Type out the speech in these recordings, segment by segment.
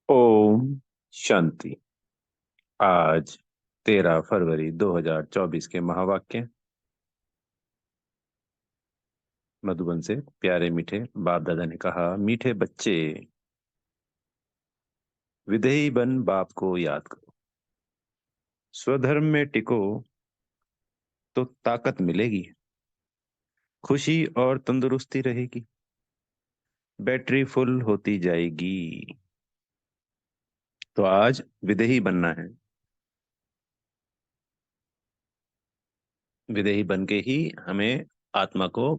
ओम शांति। आज 13 फरवरी 2024 के महावाक्य मधुबन से प्यारे मीठे बाप दादा ने कहा, मीठे बच्चे, विधेयी बन बाप को याद करो, स्वधर्म में टिको तो ताकत मिलेगी, खुशी और तंदुरुस्ती रहेगी, बैटरी फुल होती जाएगी। तो आज विधेयी बनना है। विधेयी बन के ही हमें आत्मा को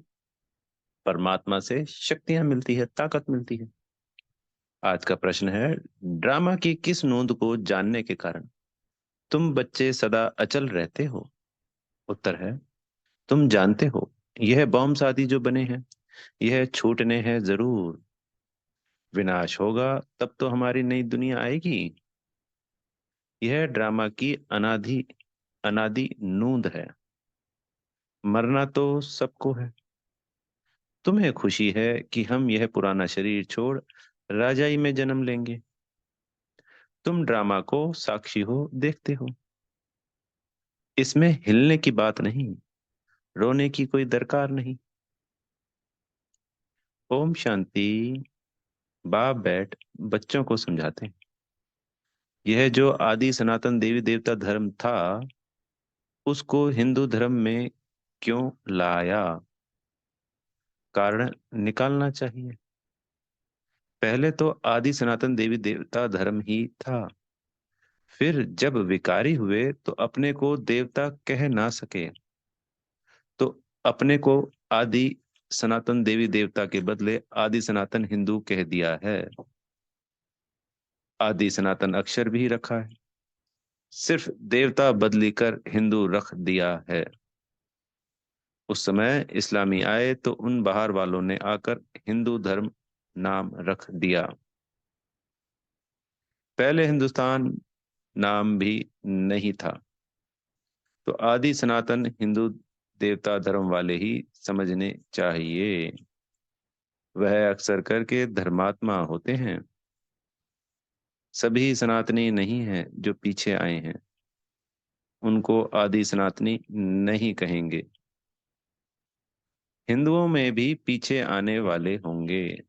परमात्मा से शक्तियां मिलती है, ताकत मिलती है। आज का प्रश्न है, ड्रामा की किस नोंद को जानने के कारण तुम बच्चे सदा अचल रहते हो? उत्तर है, तुम जानते हो यह बॉम्ब आदि जो बने हैं, यह छूटने हैं जरूर। विनाश होगा तब तो हमारी नई दुनिया आएगी। यह ड्रामा की अनादि अनादि नोंद है। मरना तो सबको है। तुम्हें खुशी है कि हम यह पुराना शरीर छोड़ राजाई में जन्म लेंगे। तुम ड्रामा को साक्षी हो, देखते हो। इसमें हिलने की बात नहीं, रोने की कोई दरकार नहीं। ओम शांति। बाप बैठ बच्चों को समझाते हैं, यह जो आदि सनातन देवी देवता धर्म था, उसको हिंदू धर्म में क्यों लाया? कारण निकालना चाहिए। पहले तो आदि सनातन देवी देवता धर्म ही था। फिर जब विकारी हुए तो अपने को देवता कह ना सके, तो अपने को आदि सनातन देवी देवता के बदले आदि सनातन हिंदू कह दिया है। आदि सनातन अक्षर भी रखा है, सिर्फ देवता बदली कर हिंदू रख दिया है। उस समय इस्लामी आए तो उन बाहर वालों ने आकर हिंदू धर्म नाम रख दिया। पहले हिंदुस्तान नाम भी नहीं था। तो आदि सनातन हिंदू देवता धर्म वाले ही समझने चाहिए। वह अक्सर करके धर्मात्मा होते हैं। सभी सनातनी नहीं हैं जो पीछे आए हैं, उनको आदि सनातनी नहीं कहेंगे। हिंदुओं में भी पीछे आने वाले होंगे।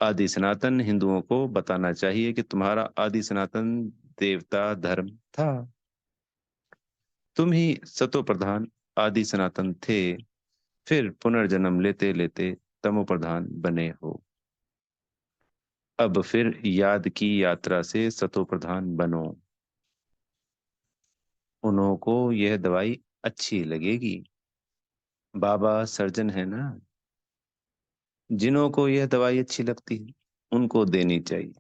आदि सनातन हिंदुओं को बताना चाहिए कि तुम्हारा आदि सनातन देवता धर्म था। तुम ही सतो प्रधान आदि सनातन थे, फिर पुनर्जन्म लेते लेते तमो प्रधान बने हो। अब फिर याद की यात्रा से सतो प्रधान बनो। उन्हों को यह दवाई अच्छी लगेगी। बाबा सर्जन है ना, जिन्हों को यह दवाई अच्छी लगती है उनको देनी चाहिए।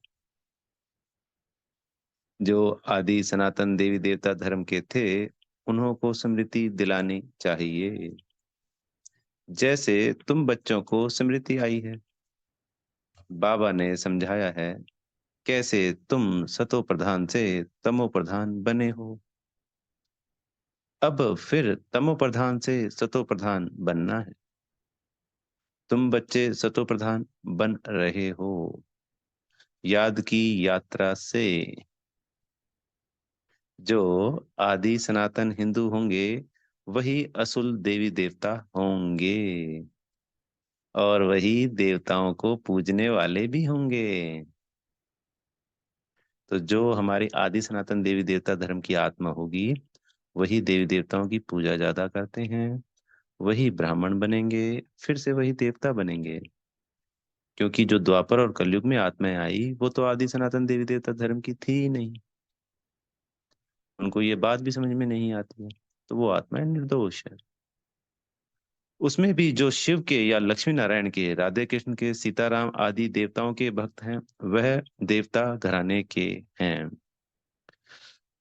जो आदि सनातन देवी देवता धर्म के थे, उन्हों को स्मृति दिलानी चाहिए, जैसे तुम बच्चों को स्मृति आई है। बाबा ने समझाया है कैसे तुम सतो प्रधान से तमो प्रधान बने हो। अब फिर तमो प्रधान से सतो प्रधान बनना है। तुम बच्चे सतो प्रधान बन रहे हो, याद की यात्रा से। जो आदि सनातन हिंदू होंगे, वही असुल देवी देवता होंगे, और वही देवताओं को पूजने वाले भी होंगे। तो जो हमारी आदि सनातन देवी देवता धर्म की आत्मा होगी, वही देवी देवताओं की पूजा ज्यादा करते हैं, वही ब्राह्मण बनेंगे, फिर से वही देवता बनेंगे। क्योंकि जो द्वापर और कलयुग में आत्माएं आई, वो तो आदि सनातन देवी देवता धर्म की थी ही नहीं। उनको ये बात भी समझ में नहीं आती है, तो वो आत्माएं निर्दोष है। उसमें भी जो शिव के या लक्ष्मी नारायण के, राधे कृष्ण के, सीताराम आदि देवताओं के भक्त हैं, वह देवता घराने के हैं।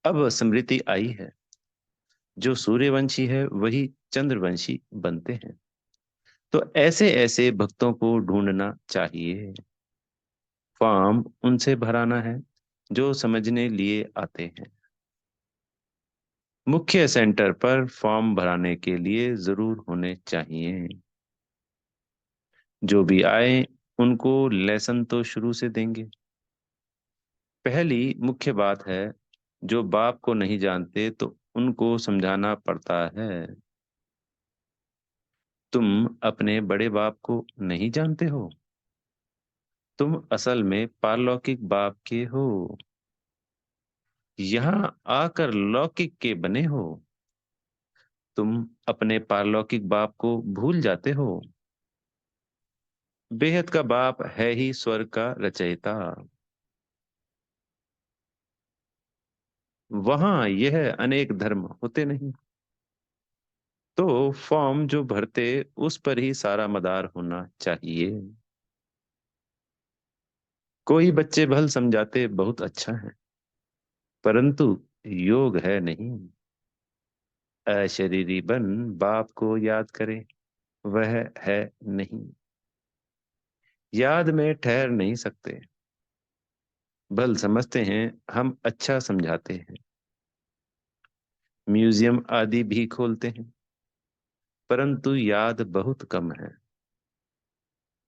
अब स्मृति आई है, जो सूर्यवंशी है वही चंद्रवंशी बनते हैं। तो ऐसे ऐसे भक्तों को ढूंढना चाहिए। फॉर्म उनसे भराना है जो समझने लिए आते हैं। मुख्य सेंटर पर फॉर्म भराने के लिए जरूर होने चाहिए। जो भी आए उनको लेसन तो शुरू से देंगे। पहली मुख्य बात है, जो बाप को नहीं जानते तो उनको समझाना पड़ता है। तुम अपने बड़े बाप को नहीं जानते हो। तुम असल में पारलौकिक बाप के हो। यहाँ आकर लौकिक के बने हो। तुम अपने पारलौकिक बाप को भूल जाते हो। बेहद का बाप है ही स्वर्ग का रचयिता। वहां यह अनेक धर्म होते नहीं। तो फॉर्म जो भरते उस पर ही सारा मदार होना चाहिए। कोई बच्चे भल समझाते बहुत अच्छा है, परंतु योग है नहीं। अशरीरी बन बाप को याद करे, वह है नहीं। याद में ठहर नहीं सकते। भल समझते हैं हम अच्छा समझाते हैं। म्यूजियम आदि भी खोलते हैं, परंतु याद बहुत कम है।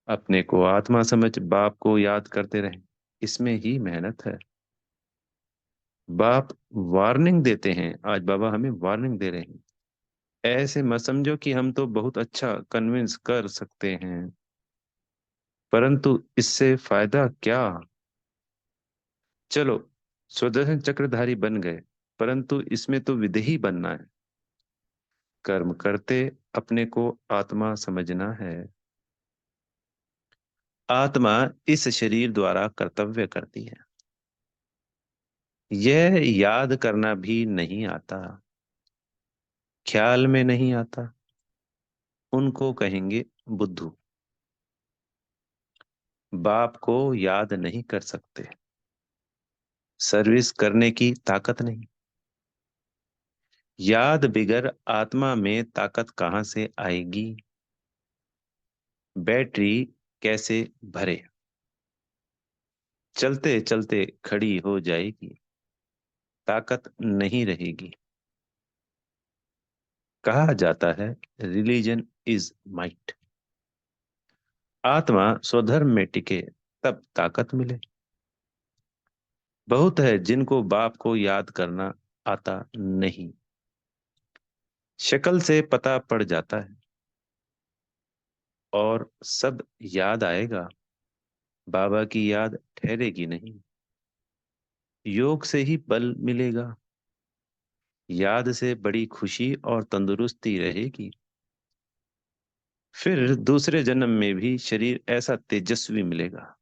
अपने को आत्मा समझ बाप को याद करते रहे, इसमें ही मेहनत है। बाप वार्निंग देते हैं, आज बाबा हमें वार्निंग दे रहे हैं। ऐसे मत समझो कि हम तो बहुत अच्छा कन्विंस कर सकते हैं, परंतु इससे फायदा क्या। चलो सुदर्शन चक्रधारी बन गए, परंतु इसमें तो विदेही बनना है। कर्म करते अपने को आत्मा समझना है। आत्मा इस शरीर द्वारा कर्तव्य करती है। यह याद करना भी नहीं आता, ख्याल में नहीं आता। उनको कहेंगे बुद्धू। बाप को याद नहीं कर सकते। सर्विस करने की ताकत नहीं। याद बिगर आत्मा में ताकत कहाँ से आएगी। बैटरी कैसे भरे, चलते चलते खड़ी हो जाएगी, ताकत नहीं रहेगी। कहा जाता है रिलीजन इज माइट। आत्मा स्वधर्म में टिके तब ताकत मिले। बहुत है जिनको बाप को याद करना आता नहीं। शक्ल से पता पड़ जाता है और सब याद आएगा। बाबा की याद ठहरेगी नहीं। योग से ही बल मिलेगा। याद से बड़ी खुशी और तंदुरुस्ती रहेगी। फिर दूसरे जन्म में भी शरीर ऐसा तेजस्वी मिलेगा।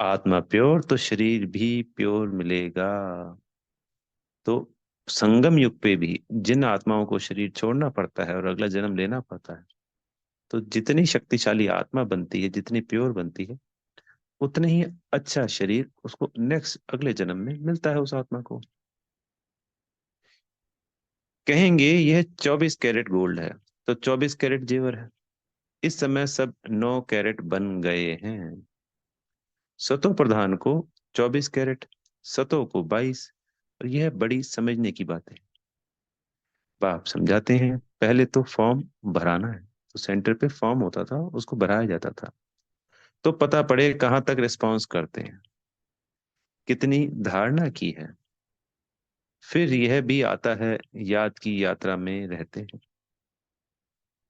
आत्मा प्योर तो शरीर भी प्योर मिलेगा। तो संगम युग पे भी जिन आत्माओं को शरीर छोड़ना पड़ता है और अगला जन्म लेना पड़ता है, तो जितनी शक्तिशाली आत्मा बनती है, जितनी प्योर बनती है, उतने ही अच्छा शरीर उसको नेक्स्ट अगले जन्म में मिलता है उस आत्मा को। कहेंगे यह 24 कैरेट गोल्ड है, तो 24 कैरेट जेवर है। इस समय सब 9 कैरेट बन गए हैं। सतो प्रधान को 24 कैरेट, सतो को 22। और यह बड़ी समझने की बात है। बाप समझाते हैं पहले तो फॉर्म भराना है। तो सेंटर पे फॉर्म होता था, उसको भराया जाता था, तो पता पड़े कहाँ तक रिस्पॉन्स करते हैं, कितनी धारणा की है। फिर यह भी आता है याद की यात्रा में रहते हैं।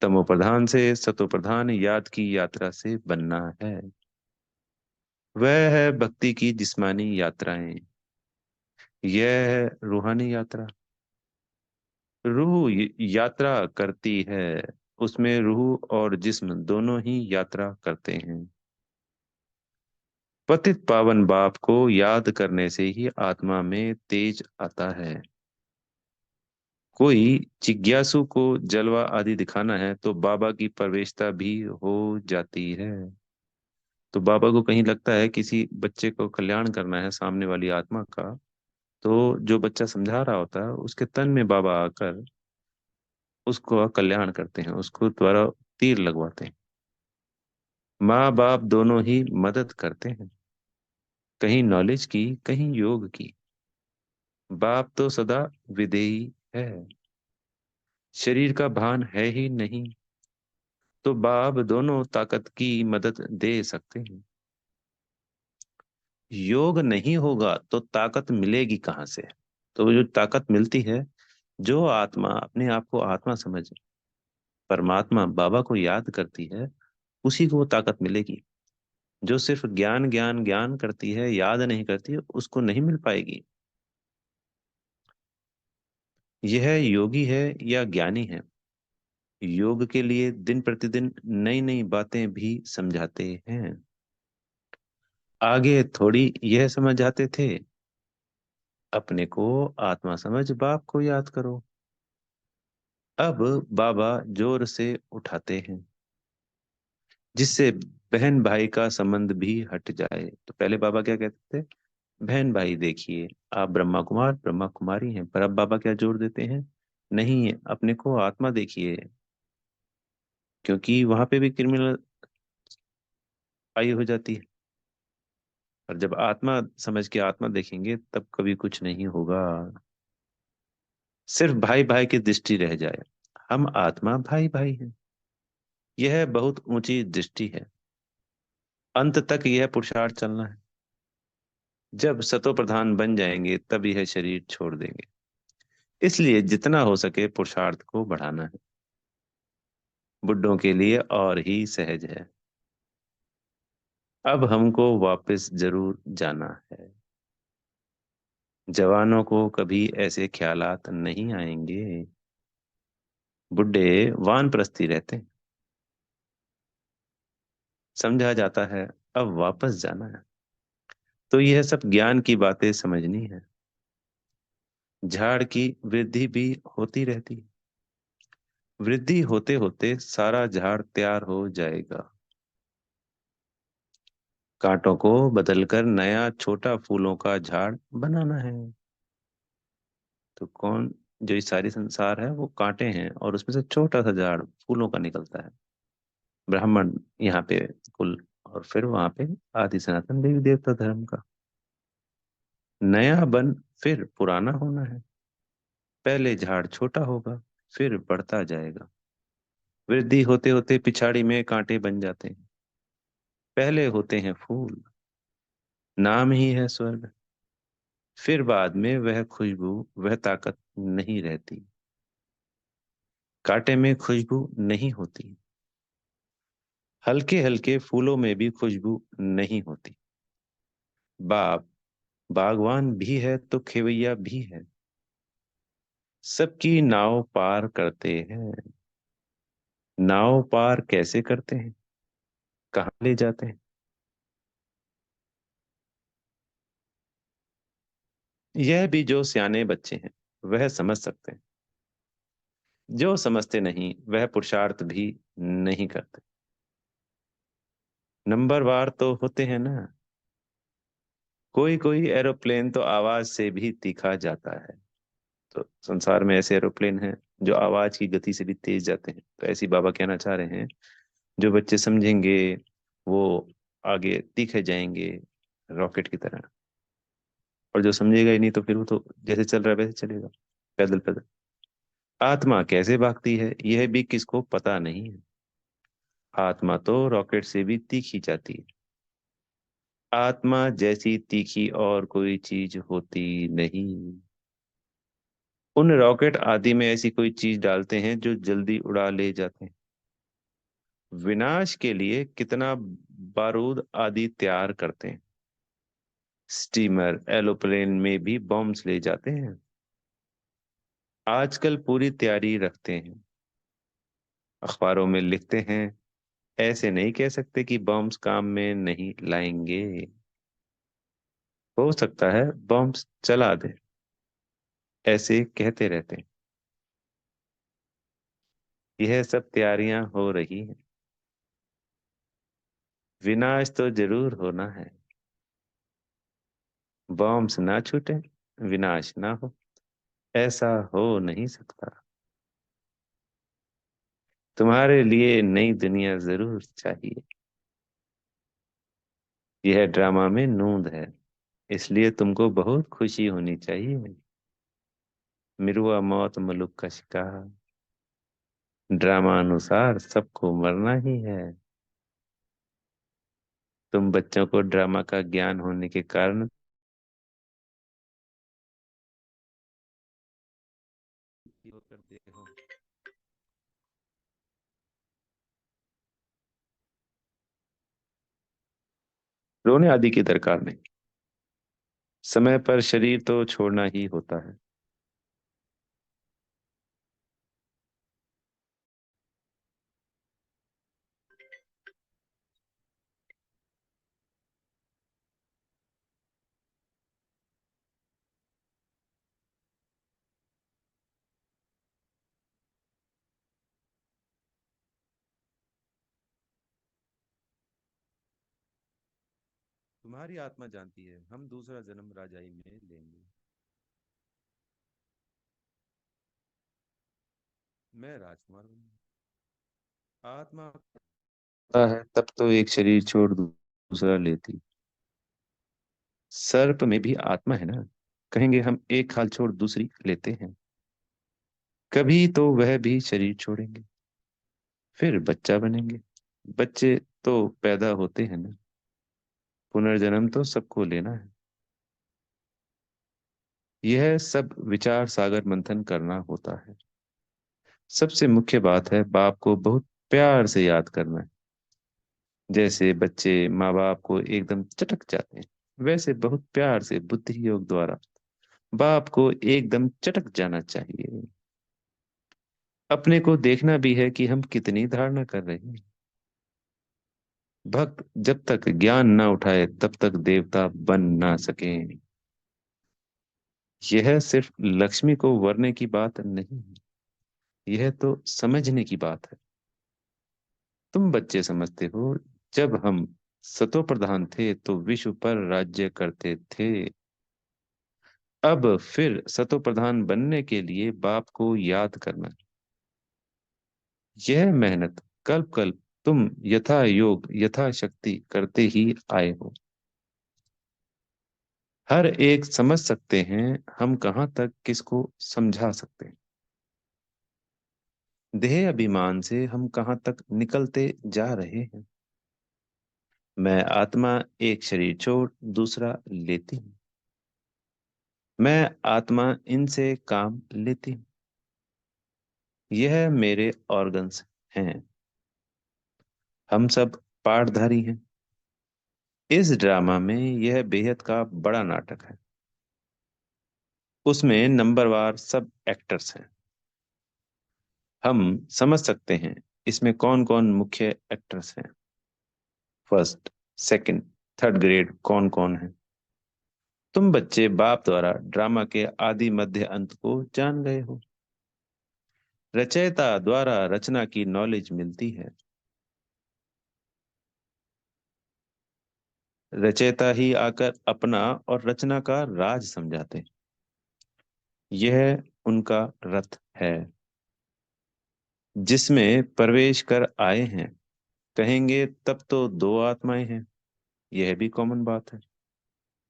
तमो प्रधान से सतो प्रधान याद की यात्रा से बनना है। वह है भक्ति की जिस्मानी यात्राएं। यह है रूहानी यात्रा। रूह यात्रा करती है, उसमें रूह और जिस्म दोनों ही यात्रा करते हैं। पतित पावन बाप को याद करने से ही आत्मा में तेज आता है। कोई जिज्ञासु को जलवा आदि दिखाना है तो बाबा की प्रवेशता भी हो जाती है। तो बाबा को कहीं लगता है किसी बच्चे को कल्याण करना है सामने वाली आत्मा का, तो जो बच्चा समझा रहा होता है उसके तन में बाबा आकर उसको कल्याण करते हैं, उसको द्वारा तीर लगवाते हैं। माँ बाप दोनों ही मदद करते हैं, कहीं नॉलेज की कहीं योग की। बाप तो सदा विदेही है, शरीर का भान है ही नहीं। तो बाप दोनों ताकत की मदद दे सकते हैं। योग नहीं होगा तो ताकत मिलेगी कहाँ से? तो वो जो ताकत मिलती है, जो आत्मा अपने आप को आत्मा समझ परमात्मा बाबा को याद करती है, उसी को वो ताकत मिलेगी। जो सिर्फ ज्ञान ज्ञान ज्ञान करती है, याद नहीं करती, उसको नहीं मिल पाएगी। यह योगी है या ज्ञानी है, योग के लिए दिन प्रतिदिन नई नई बातें भी समझाते हैं। आगे थोड़ी यह समझ आते थे, अपने को आत्मा समझ बाप को याद करो। अब बाबा जोर से उठाते हैं, जिससे बहन भाई का संबंध भी हट जाए। तो पहले बाबा क्या कहते थे? बहन भाई देखिए, आप ब्रह्मा कुमार ब्रह्मा कुमारी हैं। पर अब बाबा क्या जोर देते हैं? नहीं, अपने को आत्मा देखिए, क्योंकि वहां पे भी क्रिमिनल आई हो जाती है। और जब आत्मा समझ के आत्मा देखेंगे, तब कभी कुछ नहीं होगा। सिर्फ भाई भाई की दृष्टि रह जाए। हम आत्मा भाई भाई हैं। यह बहुत ऊंची दृष्टि है। अंत तक यह पुरुषार्थ चलना है। जब सतो प्रधान बन जाएंगे, तब यह शरीर छोड़ देंगे। इसलिए जितना हो सके पुरुषार्थ को बढ़ाना है। बुड्ढों के लिए और ही सहज है। अब हमको वापस जरूर जाना है। जवानों को कभी ऐसे ख्यालात नहीं आएंगे। बुड्ढे वानप्रस्थी रहते हैं। समझा जाता है, अब वापस जाना है। तो यह सब ज्ञान की बातें समझनी है। झाड़ की वृद्धि भी होती रहती है। वृद्धि होते होते सारा झाड़ तैयार हो जाएगा। कांटों को बदलकर नया छोटा फूलों का झाड़ बनाना है। तो कौन, जो इस सारी संसार है वो कांटे हैं, और उसमें से छोटा सा झाड़ फूलों का निकलता है। ब्राह्मण यहाँ पे कुल, और फिर वहां पे आदि सनातन देवी देवता धर्म का नया बन, फिर पुराना होना है। पहले झाड़ छोटा होगा, फिर बढ़ता जाएगा। वृद्धि होते होते पिछाड़ी में कांटे बन जाते हैं। पहले होते हैं फूल, नाम ही है स्वर्ग। फिर बाद में वह खुशबू, वह ताकत नहीं रहती। कांटे में खुशबू नहीं होती। हल्के हल्के फूलों में भी खुशबू नहीं होती। बाप बागवान भी है तो खेवैया भी है। सबकी नाव पार करते हैं। नाव पार कैसे करते हैं, कहाँ ले जाते हैं? यह भी जो सियाने बच्चे हैं वह समझ सकते हैं। जो समझते नहीं, वह पुरुषार्थ भी नहीं करते। नंबरवार तो होते हैं ना। कोई कोई एरोप्लेन तो आवाज से भी तीखा जाता है। तो संसार में ऐसे एरोप्लेन हैं जो आवाज की गति से भी तेज जाते हैं। तो ऐसी बाबा कहना चाह रहे हैं, जो बच्चे समझेंगे वो आगे तीखे जाएंगे, रॉकेट की तरह। और जो समझेगा ही नहीं, तो फिर वो तो जैसे चल रहा है वैसे चलेगा, पैदल पैदल। आत्मा कैसे भागती है, यह भी किसको पता नहीं है। आत्मा तो रॉकेट से भी तीखी जाती है। आत्मा जैसी तीखी और कोई चीज होती नहीं। उन रॉकेट आदि में ऐसी कोई चीज डालते हैं जो जल्दी उड़ा ले जाते हैं। विनाश के लिए कितना बारूद आदि तैयार करते हैं। स्टीमर एरोप्लेन में भी बॉम्ब्स ले जाते हैं। आजकल पूरी तैयारी रखते हैं। अखबारों में लिखते हैं, ऐसे नहीं कह सकते कि बॉम्ब्स काम में नहीं लाएंगे। हो सकता है बॉम्ब्स चला दे, ऐसे कहते रहते हैं। यह सब तैयारियां हो रही हैं। विनाश तो जरूर होना है। बॉम्ब्स ना छूटे, विनाश ना हो, ऐसा हो नहीं सकता। तुम्हारे लिए नई दुनिया जरूर चाहिए। यह ड्रामा में नूंद है, इसलिए तुमको बहुत खुशी होनी चाहिए। मिरुआ मौत मुलुक का शिकार। ड्रामा अनुसार सबको मरना ही है। तुम बच्चों को ड्रामा का ज्ञान होने के कारण करते हो। रोने आदि की दरकार नहीं। समय पर शरीर तो छोड़ना ही होता है। तुम्हारी आत्मा जानती है हम दूसरा जन्म राजाई में लेंगे। मैं राजकुमार बनूंगा। आत्मा होता है तब तो एक शरीर छोड़ दूसरा लेती। सर्प में भी आत्मा है ना। कहेंगे हम एक खाल छोड़ दूसरी लेते हैं। कभी तो वह भी शरीर छोड़ेंगे, फिर बच्चा बनेंगे। बच्चे तो पैदा होते हैं ना। पुनर्जन्म तो सबको लेना है। यह सब विचार सागर मंथन करना होता है। सबसे मुख्य बात है बाप को बहुत प्यार से याद करना है। जैसे बच्चे माँ बाप को एकदम चटक जाते हैं, वैसे बहुत प्यार से बुद्धि योग द्वारा बाप को एकदम चटक जाना चाहिए। अपने को देखना भी है कि हम कितनी धारणा कर रहे हैं। भक्त जब तक ज्ञान ना उठाए तब तक देवता बन ना सके। यह सिर्फ लक्ष्मी को वरने की बात नहीं है, यह तो समझने की बात है। तुम बच्चे समझते हो, जब हम सतो प्रधान थे तो विश्व पर राज्य करते थे। अब फिर सतो प्रधान बनने के लिए बाप को याद करना। यह मेहनत कल्प कल्प तुम यथा योग यथा शक्ति करते ही आए हो। हर एक समझ सकते हैं हम कहाँ तक किसको समझा सकते हैं। देह अभिमान से हम कहाँ तक निकलते जा रहे हैं। मैं आत्मा एक शरीर छोड़ दूसरा लेती हूँ। मैं आत्मा इनसे काम लेती हूँ। यह मेरे ऑर्गन्स हैं। हम सब पार्टधारी हैं। इस ड्रामा में यह बेहद का बड़ा नाटक है। उसमें नंबरवार सब एक्टर्स हैं। हम समझ सकते हैं इसमें कौन कौन मुख्य एक्टर्स हैं। फर्स्ट, सेकंड, थर्ड ग्रेड कौन कौन है। तुम बच्चे बाप द्वारा ड्रामा के आदि मध्य अंत को जान गए हो। रचयिता द्वारा रचना की नॉलेज मिलती है। रचयिता ही आकर अपना और रचना का राज समझाते हैं। यह उनका रथ है जिसमें प्रवेश कर आए हैं। कहेंगे तब तो दो आत्माएं हैं। यह भी कॉमन बात है।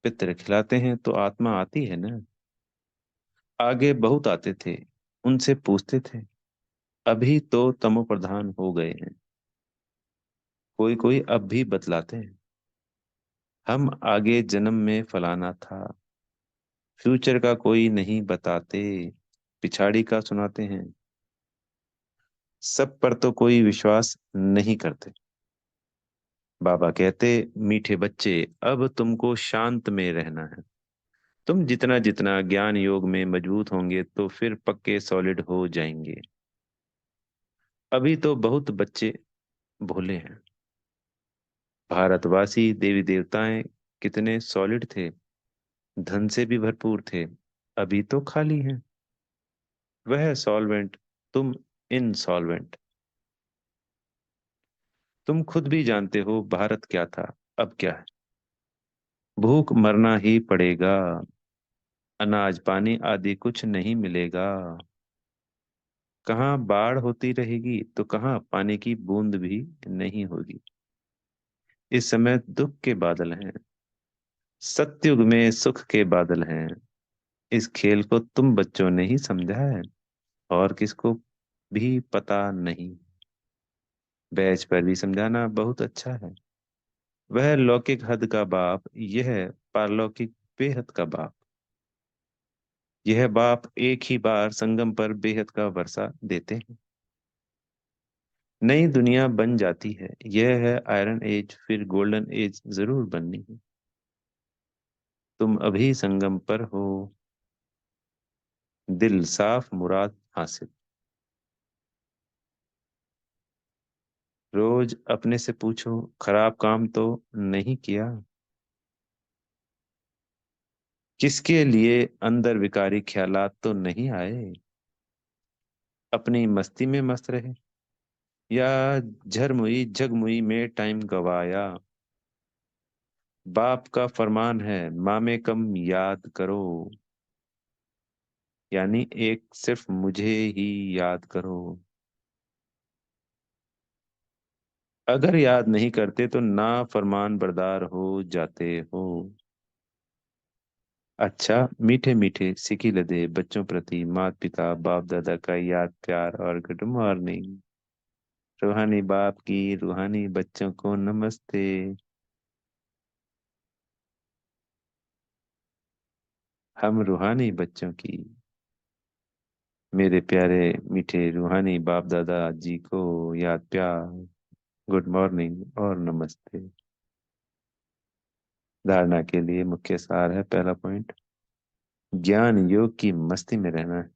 पितर खिलाते हैं तो आत्मा आती है ना। आगे बहुत आते थे, उनसे पूछते थे। अभी तो तमो प्रधान हो गए हैं। कोई कोई अब भी बतलाते हैं। हम आगे जन्म में फलाना था। फ्यूचर का कोई नहीं बताते, पिछाड़ी का सुनाते हैं। सब पर तो कोई विश्वास नहीं करते। बाबा कहते, मीठे बच्चे अब तुमको शांत में रहना है। तुम जितना जितना ज्ञान योग में मजबूत होंगे तो फिर पक्के सॉलिड हो जाएंगे। अभी तो बहुत बच्चे भोले हैं। भारतवासी देवी देवताएं कितने सॉलिड थे, धन से भी भरपूर थे। अभी तो खाली हैं। वह सॉल्वेंट, तुम इनसॉल्वेंट। तुम खुद भी जानते हो भारत क्या था, अब क्या है। भूख मरना ही पड़ेगा। अनाज पानी आदि कुछ नहीं मिलेगा। कहाँ बाढ़ होती रहेगी तो कहाँ पानी की बूंद भी नहीं होगी। इस समय दुख के बादल हैं, सत्युग में सुख के बादल हैं। इस खेल को तुम बच्चों ने ही समझा है, और किसको भी पता नहीं। बैच पर भी समझाना बहुत अच्छा है। वह लौकिक हद का बाप, यह पारलौकिक बेहद का बाप। यह बाप एक ही बार संगम पर बेहद का वर्षा देते हैं। नई दुनिया बन जाती है, यह है आयरन एज, फिर गोल्डन एज जरूर बननी है। तुम अभी संगम पर हो, दिल साफ मुराद हासिल। रोज अपने से पूछो, खराब काम तो नहीं किया। किसके लिए अंदर विकारी ख्यालात तो नहीं आए। अपनी मस्ती में मस्त रहे, या झरमुई झगमुई में टाइम गवाया। बाप का फरमान है, माँ में कम याद करो, यानी एक सिर्फ मुझे ही याद करो। अगर याद नहीं करते तो ना फरमान बरदार हो जाते हो। अच्छा, मीठे मीठे सिकी लदे बच्चों प्रति माता पिता बाप दादा का याद प्यार और गुड मॉर्निंग। रूहानी बाप की रूहानी बच्चों को नमस्ते। हम रूहानी बच्चों की, मेरे प्यारे मीठे रूहानी बाप दादा जी को याद प्यार, गुड मॉर्निंग और नमस्ते। धारणा के लिए मुख्य सार है, पहला पॉइंट, ज्ञान योग की मस्ती में रहना है,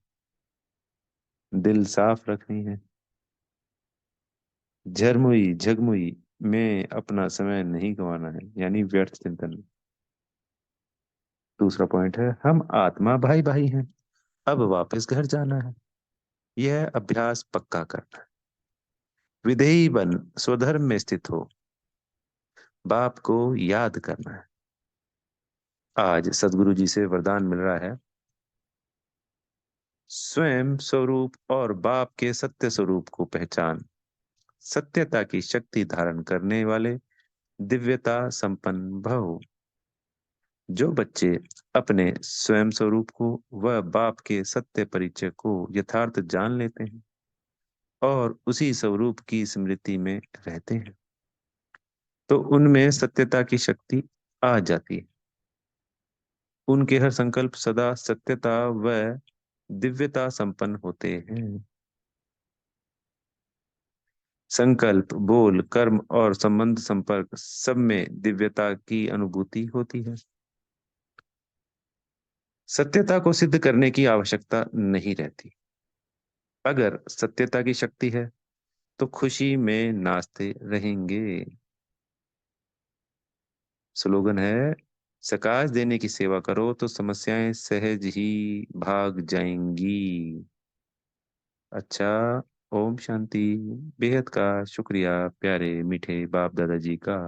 दिल साफ रखनी है, झरमुई झगमुई में अपना समय नहीं गंवाना है, यानी व्यर्थ चिंतन। दूसरा पॉइंट है, हम आत्मा भाई भाई हैं, अब वापस घर जाना है, यह अभ्यास पक्का करना है। विधेयी बन स्वधर्म में स्थित हो, बाप को याद करना है। आज सदगुरु जी से वरदान मिल रहा है, स्वयं स्वरूप और बाप के सत्य स्वरूप को पहचान, सत्यता की शक्ति धारण करने वाले दिव्यता संपन्न भव। जो बच्चे अपने स्वयं स्वरूप को व बाप के सत्य परिचय को यथार्थ जान लेते हैं और उसी स्वरूप की स्मृति में रहते हैं, तो उनमें सत्यता की शक्ति आ जाती है। उनके हर संकल्प सदा सत्यता व दिव्यता संपन्न होते हैं। संकल्प, बोल, कर्म और संबंध संपर्क सब में दिव्यता की अनुभूति होती है। सत्यता को सिद्ध करने की आवश्यकता नहीं रहती। अगर सत्यता की शक्ति है तो खुशी में नाचते रहेंगे। स्लोगन है, सकाश देने की सेवा करो तो समस्याएं सहज ही भाग जाएंगी। अच्छा, ओम शांति। बेहद का शुक्रिया प्यारे मीठे बाप दादाजी का।